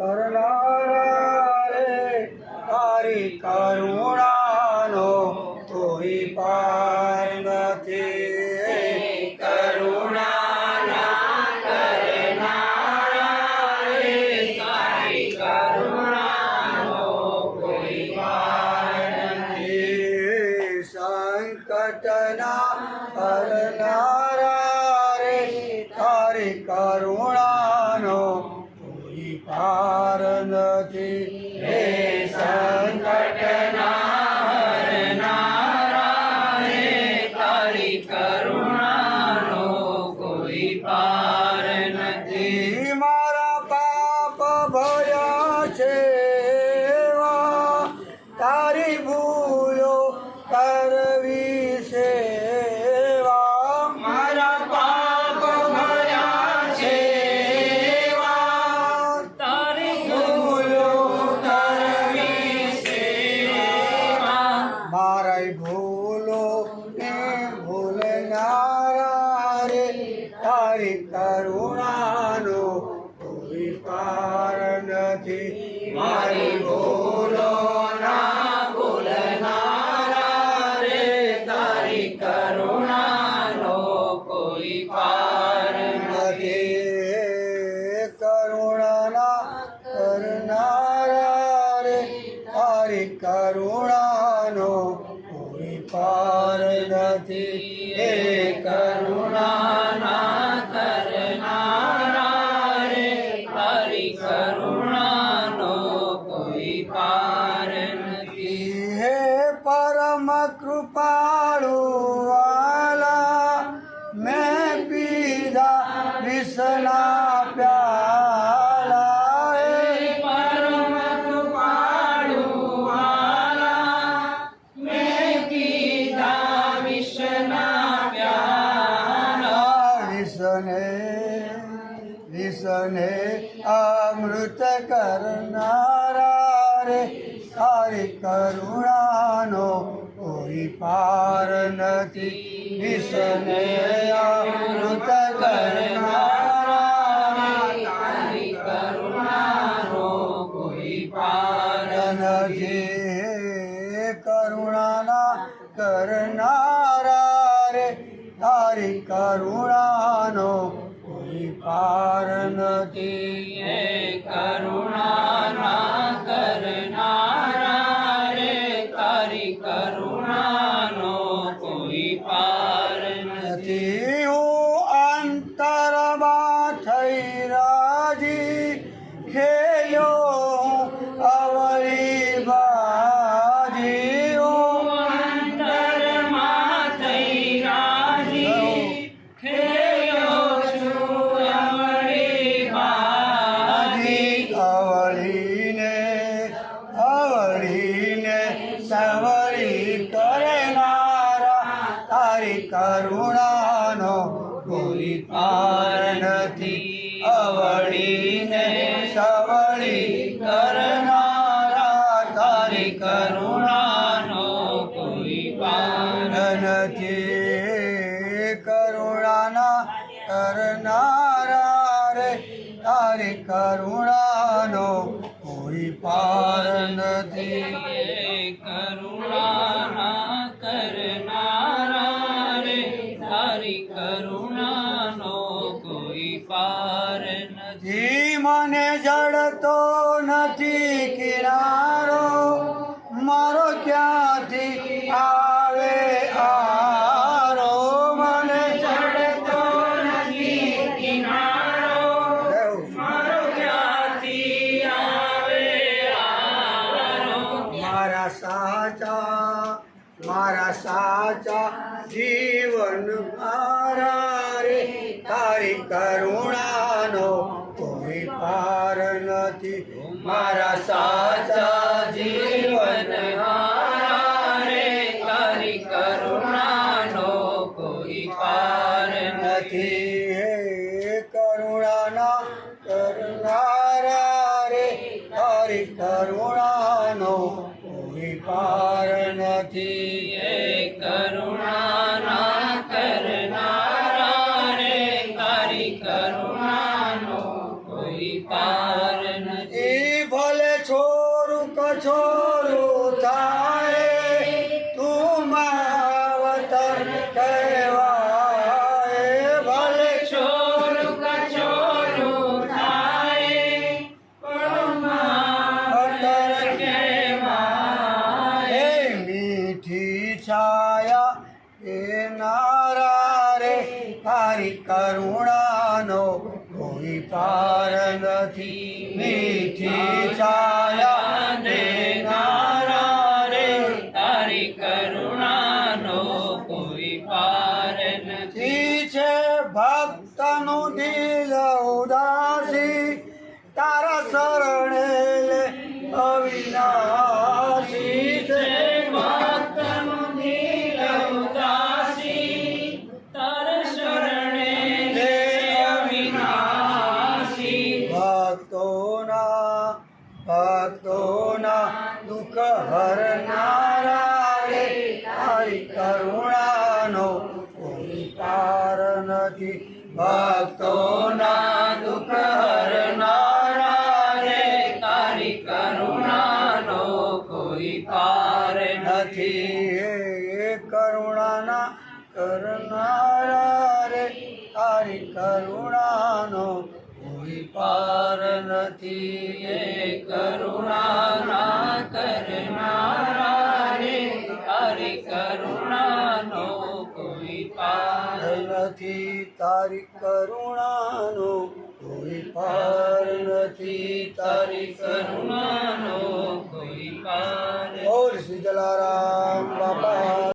કરનારા રે તારી કરુણાનો કોઈ પાર નથી કરુણાના કરનારા રે તારી કરુણાનો કોઈ પાર નથી સંકટના હરનારા રે તારી કરુણાનો કોઈ પાર નથી હે સંકટના હરનારા રે તારી કરુણાનો કોઈ પાર નથી મારા પાપ ભર્યા છે એવા તારી ભૂલો કરવી સેવા મારા પાપ ભર્યા છે એવા તારી ભૂલો કરવી સેવા મારા ભૂલો ને ભૂલનારા રે તારી કરુણાનો કોઈ પાર નથી મારી ભૂલો ના ભૂલનારા રે તારી કરુણાનો કોઈ પાર નથી કરુણાના કરનારા રે તારી કરુણાનો કોઈ પાર નથી હે કરુણાના કરનારા રે તારી કરુણાનો કોઈ પાર નથી હે પરમ કૃપાળુ વાલા મેં પીધા વિષના પ્યાલા હે પરમ કૃપાળુ વાલા મેં પીધા વિષના પ્યાલા વિષને અમૃત કરનારા રે તારી કરુણાનો કોઈ પાર નથી વિષને અમૃત કરનારા તારી કરુણાનો કોઈ પાર નથી કરુણાના કરનારા રે તારી કરુણાનો કોઈ પાર નથી હે કરુણાના કરનારા રે તારી કરુણાનો કોઈ પાર નથી હું અંતરમાં થઈ રાજી ખેલ્યો અવળી બાજી હું અંતરમાં થઈ રાજી ખેલ્યો છું અવળી બાજી અવળીને સવળી કરનારા તારી કરુણાનો કોઈ પાર નથી અવળીને સવળી કરનારા તારી કરુણાનો કોઈ પાર નથી કરુણાના કરનારા રે તારી કરુણાનો કોઈ પાર નથી કરુણાના કરનારા રે તારી કરુણાનો કોઈ પાર નથી મને જડતો નથી કિનારો મારો ક્યાંથી આવે આરો મને જડતો નથી કિનારો મારો ક્યાંથી આવે આરો મારા સાચા જીવન મારા રે તારી કરુણાનો કોઈ પાર નથી મારા સાચા જીવન હારા રે તારી કરુણાનો કોઈ પાર નથી હે કરુણાના કરનારા રે તારી કરુણાનો કોઈ પાર નથી હે કરુણાના કરનારા રે તારી કરુણાનો કોઈ પાર નથી છોરું થાય તું માવતર કહેવાય ભલે છોરું થાય પણ માવતર કહેવાય. હે મીઠી છાયા એ નારા રે તારી કરુણાનો કોઈ પાર નથી. મીઠી છાયા ને નારા રે તારી કરુણાનો કોઈ પાર નથી. ઈ છે ભક્તનું દિલ ઉદાસી તારા શરણે લે અવિનાશી છે. ભક્તનું દિલ ઉદાસી તારા શરણે લે અવિનાશી. ભક્તોના દુઃખ હરનારા રે તારી કરુણાનો કોઈ પાર નથી. ભક્તોના દુઃખ હરનારા રે તારી કરુણાનો કોઈ પાર નથી. એ કરુણાના કરનારા રે તારી કરુણાનો કોઈ પાર નથી. એ કરુણાના કરનારા રે તારી કરુણાનો કોઈ પાર નથી. તારી કરુણાનો કોઈ પાર નથી. તારી કરુણાનો કોઈ પાર ઓર શ્રી જલારામ બાપા